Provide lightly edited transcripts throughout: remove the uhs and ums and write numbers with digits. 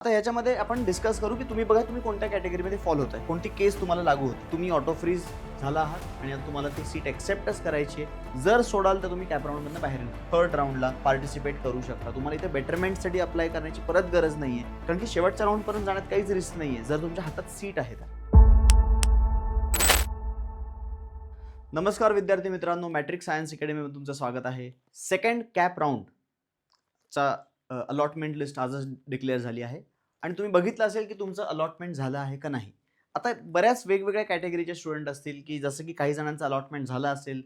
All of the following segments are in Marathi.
आता याच्यामध्ये आपण डिस्कस करू की तुम्ही बघा तुम्ही कोणत्या कॅटेगरीमध्ये फॉलो होताय, कोणती केस तुम्हाला लागू होते. तुम्ही ऑटो फ्रीज झाला आहात आणि आता तुम्हाला ती सीट एक्सेप्टच करायची आहे. जर सोडाल तर तुम्ही कॅप राऊंडमधनं बाहेर येणार. थर्ड राऊंडला पार्टिसिपेट करू शकता. तुम्हाला इथे बेटरमेंटसाठी अप्लाय करण्याची परत गरज नाहीये, कारण की शेवटच्या राऊंडपर्यंत जाण्यात काहीच रिस्क नाहीये जर तुमच्या हातात सीट आहे तर. नमस्कार विद्यार्थी मित्रांनो, मॅट्रिक सायन्स अकॅडमीमध्ये तुमचं स्वागत आहे. सेकंड कॅप राऊंडचा अलॉटमेंट लिस्ट आजच डिक्लेअर झाली आहे आणि तुम्ही बघितलं असेल की तुमचं अलॉटमेंट झालं आहे का नाही. आता बऱ्याच वेगवेगळ्या कॅटेगरीचे स्टुडंट असतील की जसं की काही जणांचं अलॉटमेंट झालं असेल.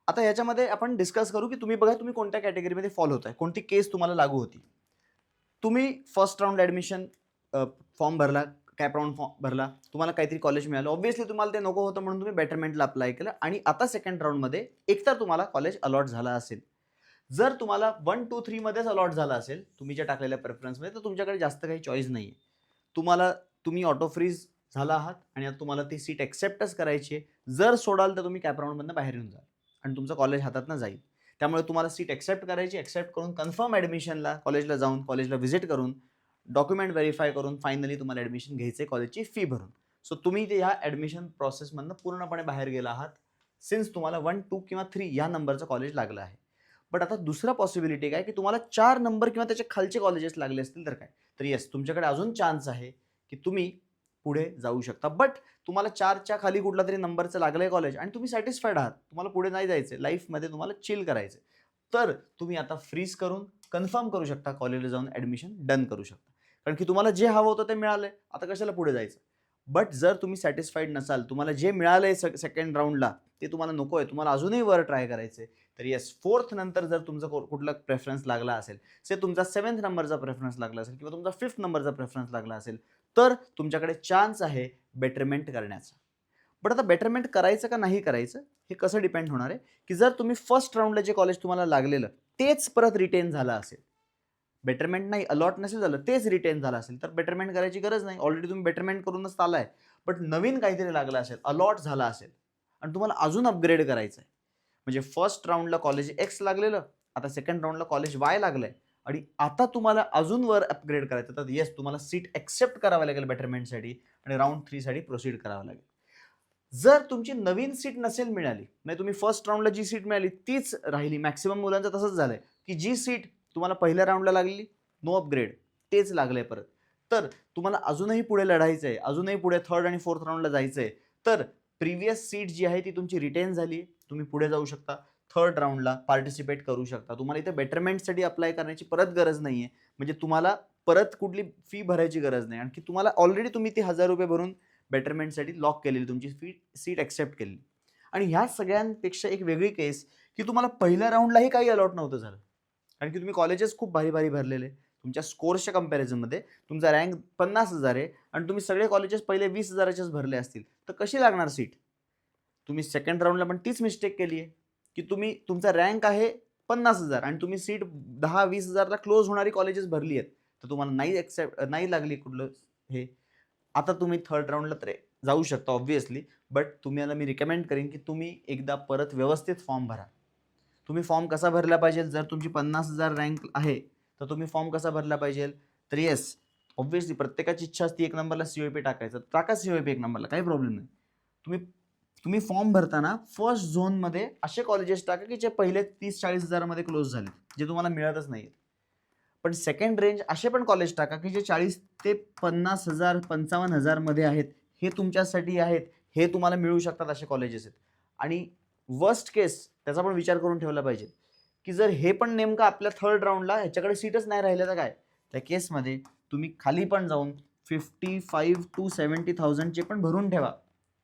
आता याच्यामध्ये आपण डिस्कस करू की तुम्ही बघा तुम्ही कोणत्या कॅटेगरीमध्ये फॉलो होताय, कोणती केस तुम्हाला लागू होती. तुम्ही फर्स्ट राऊंड ॲडमिशन फॉर्म भरला, कॅप राऊंड फॉर्म भरला, तुम्हाला काहीतरी कॉलेज मिळालं. ऑब्व्हियसली तुम्हाला ते नको होतं म्हणून तुम्ही बेटरमेंटला अप्लाय केलं आणि आता सेकंड राऊंडमध्ये एकतर तुम्हाला कॉलेज अलॉट झालं असेल. जर तुम्हाला 1, 2, 3 मध्येच अलॉट झाला असेल तुम्ही ज्या टाकलेल्या प्रेफरन्समध्ये, तर तुमच्याकडे जास्त काही चॉईस नाही आहे. तुम्ही ऑटो फ्रीज झाला आहात आणि आता तुम्हाला ती सीट एक्सेप्टच करायची आहे. जर सोडाल तर तुम्ही कॅप राऊंडमधनं बाहेर येऊन जाल आणि तुमचं कॉलेज हातातनं जाईल. त्यामुळे तुम्हाला सीट एक्सेप्ट करायची, एक्सेप्ट करून कन्फर्म ॲडमिशनला कॉलेजला जाऊन, कॉलेजला व्हिजिट करून, डॉक्युमेंट व्हेरिफाय करून फायनली तुम्हाला ॲडमिशन घ्यायचं आहे कॉलेजची फी भरून. सो तुम्ही ते ह्या ॲडमिशन प्रोसेसमधनं पूर्णपणे बाहेर गेला आहात सिन्स तुम्हाला 1, 2 किंवा 3 या नंबरचं कॉलेज लागलं आहे. बट आता दुसरा पॉसिबिलिटी काय की तुम्हाला 4 नंबर किंवा त्याच्या खालचे कॉलेजेस लागले असतील तर काय? तर येस, तुमच्याकडे अजून चान्स आहे की तुम्ही पुढे जाऊ शकता. बट तुम्हाला 4च्या खाली कुठलातरी नंबरचं लागलंय कॉलेज आणि तुम्ही सॅटिस्फाईड आहात. तुम्हाला पुढे नाही जायचंय. लाईफमध्ये तुम्हाला चिल करायचंय. तर तुम्ही आता फ्रीज करून कन्फर्म करू शकता, कॉलेजला जाऊन ॲडमिशन डन करू शकता. कारण की तुम्हाला जे हवं होतं ते मिळालंय. आता कशाला पुढे जायचं? बट जर तुम्ही सॅटिस्फाईड नसाल, तुम्हाला जे मिळालंय सेकंड राऊंडला ते तुम्हाला नको आहे, तुम्हाला अजूनही वर ट्राय करायचंय, तर येस, फोर्थ नंतर जर तुमचा कुठला प्रेफरन्स लागला असेल, से तुमचा 7th नंबरचा प्रेफरन्स लागला असेल किंवा तुमचा 5th नंबरचा प्रेफरन्स लागला असेल, तर तुमच्याकडे चान्स आहे बेटरमेंट करण्याचा. बट आता बेटरमेंट करायचं का नाही करायचं हे कसं डिपेंड होणार आहे, की जर तुम्ही फर्स्ट राऊंडला जे कॉलेज तुम्हाला लागलेलं तेच परत रिटेन झालं असेल, बेटरमेंट नाही, अलॉट नसेल झालं, तेच रिटेन झालं असेल, तर बेटरमेंट करायची गरज नाही. ऑलरेडी तुम्ही बेटरमेंट करूनच आलाय. बट नवीन काहीतरी लागलं असेल, अलॉट झाला असेल आणि तुम्हाला अजून अपग्रेड करायचं आहे. म्हणजे फर्स्ट राऊंडला कॉलेज एक्स लागलेलं, आता सेकंड राऊंडला कॉलेज वाय लागलंय आणि आता तुम्हाला अजून वर अपग्रेड करायचं, तर येस, तुम्हाला सीट एक्सेप्ट करावी लागेल बेटरमेंटसाठी आणि राऊंड 3 साठी प्रोसीड करावं लागेल. जर तुमची नवीन सीट नसेल मिळाली, नाही तुम्ही फर्स्ट राऊंडला जी सीट मिळाली तीच राहिली, मॅक्सिमम मुलांचं तसंच झालंय की जी सीट तुम्हाला पहिल्या राऊंडला लागलेली, नो अपग्रेड, तेच लागलंय परत. तर तुम्हाला अजूनही पुढे लढायचं आहे, अजूनही पुढे थर्ड आणि फोर्थ राऊंडला जायचं आहे, तर प्रिव्हियस सीट जी आहे ती तुमची रिटेन झाली, तुम्ही पुढे जाऊ शकता. थर्ड राऊंडला पार्टिसिपेट करू शकता. तुम्हाला इथे बेटरमेंटसाठी अप्लाय करण्याची परत गरज नाहीये. म्हणजे तुम्हाला परत कुठली फी भरायची गरज नाही. आणखी तुम्हाला ऑलरेडी तुम्ही ते ₹1000 भरून बेटरमेंटसाठी लॉक केलेली तुमची सीट एक्सेप्ट केलेली. आणि ह्या सगळ्यांपेक्षा एक वेगळी केस की तुम्हाला पहिल्या राऊंडलाही काही अलॉट नव्हतं झालं. कारण की तुम्ही कॉलेजेस खूप भारी-भारी भरलेले. तुमच्या स्कोर्सच्या कंपॅरिझनमध्ये तुमचा रँक 50,000 आहे आणि तुम्ही सगळे कॉलेजेस पहिले 20,000चेच भरले असतील, तर कशी लागणार सीट? तुम्ही सेकंड राऊंडला पण तीच मिस्टेक केली आहे, की तुमचा रँक आहे 50,000 आणि तुम्ही सीट 10-20,000ला क्लोज होणारी कॉलेजेस भरली आहेत. तर तुम्हाला नाही लागली कुठलं हे. आता तुम्ही थर्ड राऊंडला तर जाऊ शकता ऑब्व्हियसली, बट तुम्हाला मी रिकमेंड करीन की तुम्ही एकदा परत व्यवस्थित फॉर्म भरा. तुम्ही फॉर्म कसा भरला पाहिजे? जर तुमची 50,000 रँक आहे, तर तुम्ही फॉर्म कसा भरला पाहिजे? तर येस, ऑब्व्हियसली प्रत्येकाची इच्छा असते 1 नंबरला सी टाकायचं. टाका सी 1 नंबरला, काही प्रॉब्लेम नाही. तुम्ही तुम्ही फॉर्म भरताना फर्स्ट झोनमध्ये असे कॉलेजेस टाका की जे पहिले 30-40,000 मध्ये क्लोज झाले, जे तुम्हाला मिळतच नाहीत. पण सेकंड रेंज असे पण कॉलेज टाका की जे 40 ते 50,000, 55,000 मध्ये आहेत. हे तुमच्यासाठी आहेत. हे तुम्हाला मिळू शकतात असे कॉलेजेस आहेत. आणि वर्स्ट केस त्याचा पण विचार करून ठेवला पाहिजे, की जर हे पण नेमकं आपल्या थर्ड राऊंडला ह्याच्याकडे सीटच नाही राहिल्या तर काय? त्या केसमध्ये तुम्ही खाली पण जाऊन 55,000 to 70,000 चे पण भरून ठेवा.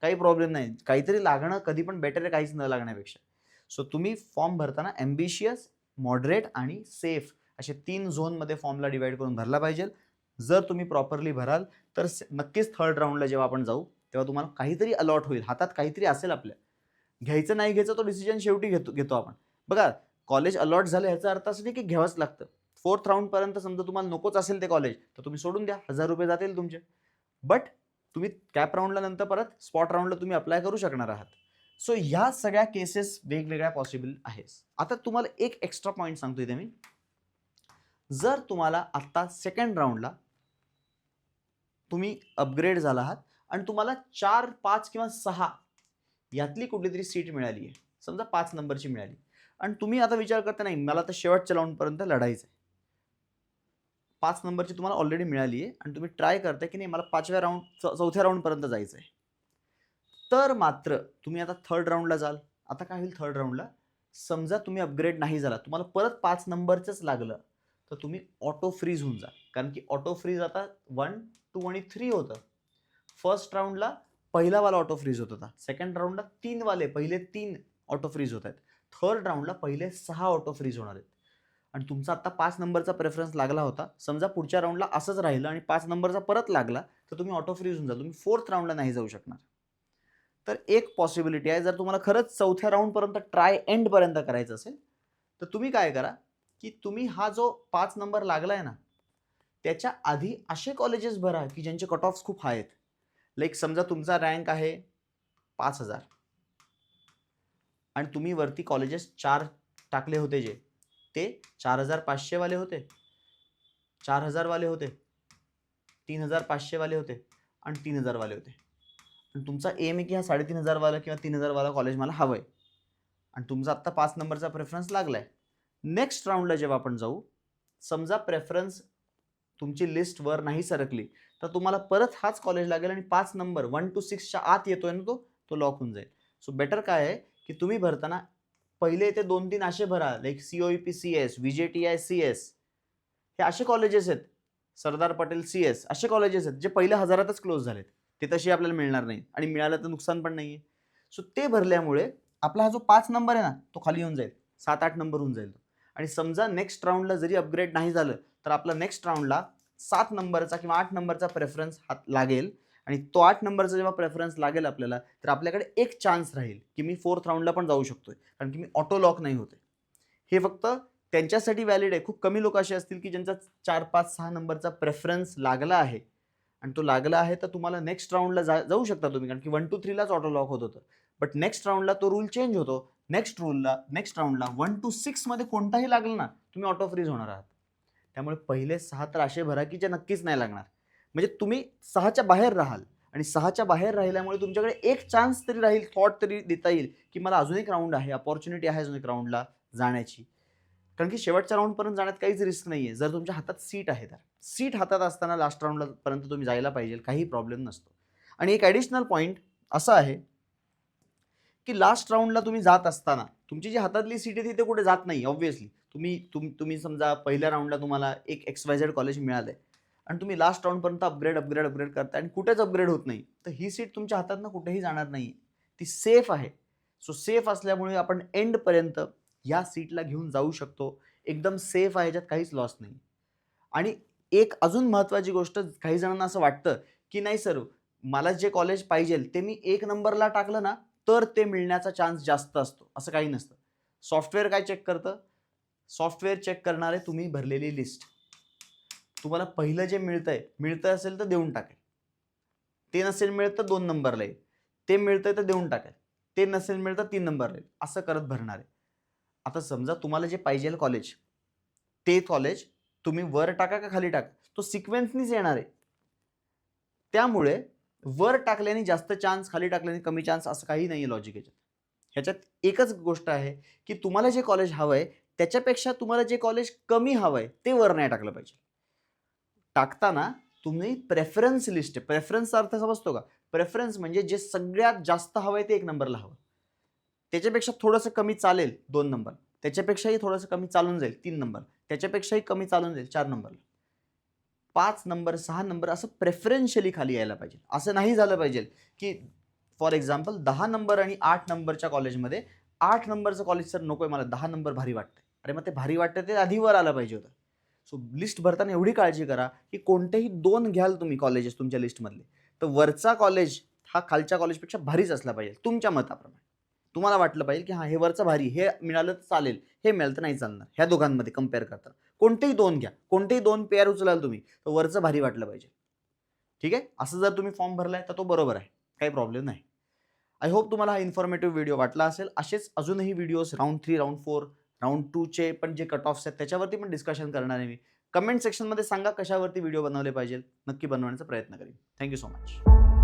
काही प्रॉब्लेम नाही. काहीतरी लागणं कधी पण बेटर आहे काहीच न लागण्यापेक्षा. सो तुम्ही फॉर्म भरताना एम्बिशियस, मॉडरेट आणि सेफ असे 3 झोनमध्ये फॉर्मला डिवाइड करून भरला पाहिजे. जर तुम्ही प्रॉपरली भराल तर नक्कीच थर्ड राऊंडला जेव्हा आपण जाऊ तेव्हा तुम्हाला काहीतरी अलॉट होईल, हातात काहीतरी असेल आपल्या. घ्यायचं नाही घ्यायचं तो डिसिजन शेवटी घेतो आपण. बघा, कॉलेज अलॉट झालं ह्याचा अर्थ असं नाही की घ्यावंच लागतं. फोर्थ राऊंडपर्यंत समजा तुम्हाला नकोच असेल ते कॉलेज, तर तुम्ही सोडून द्या. ₹1000 जातील तुमचे. बट तुम्ही कॅप राऊंडला नंतर परत स्पॉट राऊंडला तुम्ही अप्लाय करू शकणार आहात. सो ह्या सगळ्या केसेस वेगवेगळ्या पॉसिबल आहेत. आता तुम्हाला एक एक्स्ट्रा पॉईंट सांगतो इथे मी. जर तुम्हाला आता सेकंड राऊंडला तुम्ही अपग्रेड झाला आहात आणि तुम्हाला 4, 5 किंवा 6 यातली कुठली तरी सीट मिळाली आहे, समजा 5 नंबरची मिळाली आणि तुम्ही आता विचार करता नाही मला तर शेवटच्या राऊंडपर्यंत लढायचं आहे. 5 नंबरची तुम्हाला ऑलरेडी मिळाली आहे आणि तुम्ही ट्राय करताय की नाही मला 5व्या राऊंड 4थ्या राऊंडपर्यंत जायचं आहे. तर मात्र तुम्ही आता थर्ड राऊंडला जाल. आता काय होईल थर्ड राऊंडला, समजा तुम्ही अपग्रेड नाही झाला, तुम्हाला परत 5 नंबरचंच लागलं, तर तुम्ही ऑटो फ्रीज होऊन जा. कारण की ऑटो फ्रीज आता 1, 2 आणि 3 होतं. फर्स्ट राऊंडला पहिला वाला ऑटो फ्रीज होत होता, सेकंड राऊंडला 3 वाले पहिले 3 ऑटो फ्रीज होत आहेत, थर्ड राऊंडला पहिले 6 ऑटो फ्रीज होणार आहेत. आणि तुमचा आता 5 नंबरचा प्रेफरन्स लागला होता, समजा पुढच्या राऊंडला असंच राहिलं आणि 5 नंबरचा परत लागला, तर तुम्ही ऑटो फ्रीज होऊन जा, तुम्ही फोर्थ राऊंडला नाही जाऊ शकणार. तर एक पॉसिबिलिटी आहे, जर तुम्हाला खरंच चौथ्या राऊंडपर्यंत ट्राय एंडपर्यंत करायचं असेल, तर तुम्ही काय करा की तुम्ही हा जो 5 नंबर लागलाय ना, त्याच्या आधी असे कॉलेजेस भरा की ज्यांचे कट ऑफ्स खूप हाय आहेत. लाईक समजा तुमचा रँक आहे 5000 आणि तुम्ही वरती कॉलेजेस 4 टाकले होते, जे ते 4500 वाले होते, 4000 वाले होते, 3500 वाले होते आणि 3000 वाले होते. आणि तुमचा एम आहे की हा 3500 वाला किंवा 3000 वाला कॉलेज मला हवंय आणि तुमचा आता 5 नंबरचा प्रेफरन्स लागलाय. नेक्स्ट राऊंडला जेव्हा आपण जाऊ, समजा प्रेफरन्स तुमची लिस्ट वर नाही सरकली, तर तुम्हाला परत हाच कॉलेज लागेल आणि 5 नंबर 1 to 6च्या आत येतोय ना तो लॉक होऊन जाईल. सो बेटर काय आहे की तुम्ही भरताना पहिले ते 2-3 असे भरा, like COEP CS, VJTI CS, हे असे कॉलेजेस आहेत, सरदार पटेल CS, असे कॉलेजेस आहेत जे पहिल्या हजारातच क्लोज झालेत. ते तशी आपल्याला मिळणार नाही आणि मिळालं तर नुकसान पण नाहीये. सो ते भरल्यामुळे आपला हा जो 5 नंबर आहे ना, तो खाली येऊन जाईल, 7-8 नंबर होऊन जाईल. आणि समजा नेक्स्ट राऊंडला जरी अपग्रेड नाही झालं, तर आपला नेक्स्ट राऊंडला 7 नंबरचा किंवा 8 नंबरचा प्रेफरन्स लागेल आणि तो 8 नंबरचा जेव्हा प्रेफरन्स लागेल आपल्याला, तर आपल्याकडे एक चान्स राहील की मी फोर्थ राऊंडला पण जाऊ शकतोय, कारण की मी ऑटो लॉक नाही होते. हे फक्त त्यांच्यासाठी व्हॅलिड आहे. खूप कमी लोक असे असतील की ज्यांचा 4, 5, 6 नंबरचा प्रेफरन्स लागला आहे आणि तो लागला आहे, तर तुम्हाला नेक्स्ट राऊंडला जाऊ शकता तुम्ही, कारण की 1 to 3 लाच ऑटो लॉक होत होतं. बट नेक्स्ट राऊंडला तो रूल चेंज होतो. नेक्स्ट राऊंडला 1 to 6 मध्ये कोणताही लागलं ना, तुम्ही ऑटो फ्रीज होणार आहात. त्यामुळे पहिले 6 तर असे भरा की जे नक्कीच नाही लागणार. म्हणजे तुम्ही 6च्या बाहेर राहाल आणि 6च्या बाहेर राहिल्यामुळे तुमच्याकडे एक चान्स तरी राहील, थॉट तरी देता येईल की मला अजून एक राऊंड आहे, अपॉर्च्युनिटी आहे अजून एक राऊंडला जाण्याची. कारण की शेवटच्या राऊंडपर्यंत जाण्यात काहीच रिस्क नाहीये, जर तुमच्या हातात सीट आहे तर. सीट हातात असताना लास्ट राऊंडपर्यंत तुम्ही जायला पाहिजे, काही प्रॉब्लेम नसतो. आणि एक ॲडिशनल पॉईंट असा आहे की लास्ट राऊंडला तुम्ही जात असताना तुमची जी हातातली सीट आहे ती कुठे जात नाही. ऑब्व्हियसली तुम्ही समजा पहिल्या राऊंडला तुम्हाला एक XYZ कॉलेज मिळालंय आणि तुम्ही लास्ट राऊंडपर्यंत अपग्रेड करताय आणि कुठेच अपग्रेड होत नाही, तर ही सीट तुमच्या हातातनं कुठेही जाणार नाही, ती सेफ आहे. सो सेफ असल्यामुळे आपण एंडपर्यंत या सीटला घेऊन जाऊ शकतो. एकदम सेफ आहे, याच्यात काहीच लॉस नाही. आणि एक अजून महत्त्वाची गोष्ट, काही जणांना असं वाटतं की नाही सर, मला जे कॉलेज पाहिजे ते मी 1 नंबरला टाकलं ना, तर ते मिळण्याचा चान्स जास्त असतो. असं काही नसतं. सॉफ्टवेअर काय चेक करतं? सॉफ्टवेअर चेक करणार आहे तुम्ही भरलेली लिस्ट. तुम्हाला पहिलं जे मिळतं असेल तर देऊन टाकेल. ते नसेल मिळत तर 2 नंबरला येईल. ते मिळतंय तर देऊन टाकेल. ते नसेल मिळत तर 3 नंबरला येईल. असं करत भरणार आहे. आता समजा तुम्हाला जे पाहिजे कॉलेज, ते कॉलेज तुम्ही वर टाका का खाली टाका, तो सिक्वेन्सनीच येणार आहे. त्यामुळे वर टाकल्याने जास्त चान्स, खाली टाकल्याने कमी चान्स, असं काही नाहीये लॉजिक याच्यात. ह्याच्यात एकच गोष्ट आहे की तुम्हाला जे कॉलेज हवंय त्याच्यापेक्षा तुम्हाला जे कॉलेज कमी हवंय ते वर नाही टाकलं पाहिजे. टाकताना तुम्ही प्रेफरन्स लिस्ट, प्रेफरन्सचा अर्थ समजतो का? प्रेफरन्स म्हणजे जे सगळ्यात जास्त हवंय ते 1 नंबरला हवं. त्याच्यापेक्षा थोडंसं कमी चालेल 2 नंबर, त्याच्यापेक्षाही थोडंसं कमी चालून जाईल 3 नंबर, त्याच्यापेक्षाही कमी चालून जाईल 4 नंबरला. 5 नंबर, 6 नंबर असं प्रेफरन्शियली खाली यायला पाहिजे. असं नाही झालं पाहिजे की फॉर एक्झाम्पल 10 नंबर आणि 8 नंबरच्या कॉलेजमध्ये 8 नंबरचं कॉलेज सर नकोय मला, 10 नंबर भारी वाटतंय. अरे मग ते भारी वाटतं ते आधी वर आलं पाहिजे होतं. सो लिस्ट भरताना एवढी काळजी करा की कोणतेही 2 घ्याल तुम्ही कॉलेजेस तुमच्या लिस्टमधले, तर वरचा कॉलेज हा खालच्या कॉलेजपेक्षा भारीच असला पाहिजे तुमच्या मताप्रमाणे. तुम्हाला वाटलं पाहिजे की हां, हे वरचं भारी, हे मिळालं तर चालेल, हे मिळालं तर नाही चालणार. ह्या दोघांमध्ये कंपेअर करताना कोणतेही 2 घ्या, कोणतेही 2 पेअर उचलाल तुम्ही, तर वरचं भारी वाटलं पाहिजे. ठीक आहे? असं जर तुम्ही फॉर्म भरलाय तर तो बरोबर आहे, काही प्रॉब्लेम नाही. आय होप तुम्हाला हा इन्फॉर्मेटिव्ह व्हिडिओ वाटला असेल. असेच अजूनही व्हिडिओज राऊंड 3, राऊंड 4, राऊंड 2चे पण जे कट ऑफ्स आहेत त्याच्यावरती पण डिस्कशन करणार आहे मी. कमेंट सेक्शनमध्ये सांगा कशावरती व्हिडिओ बनवले पाहिजे. नक्की बनवण्याचा प्रयत्न करेन. Thank you so much.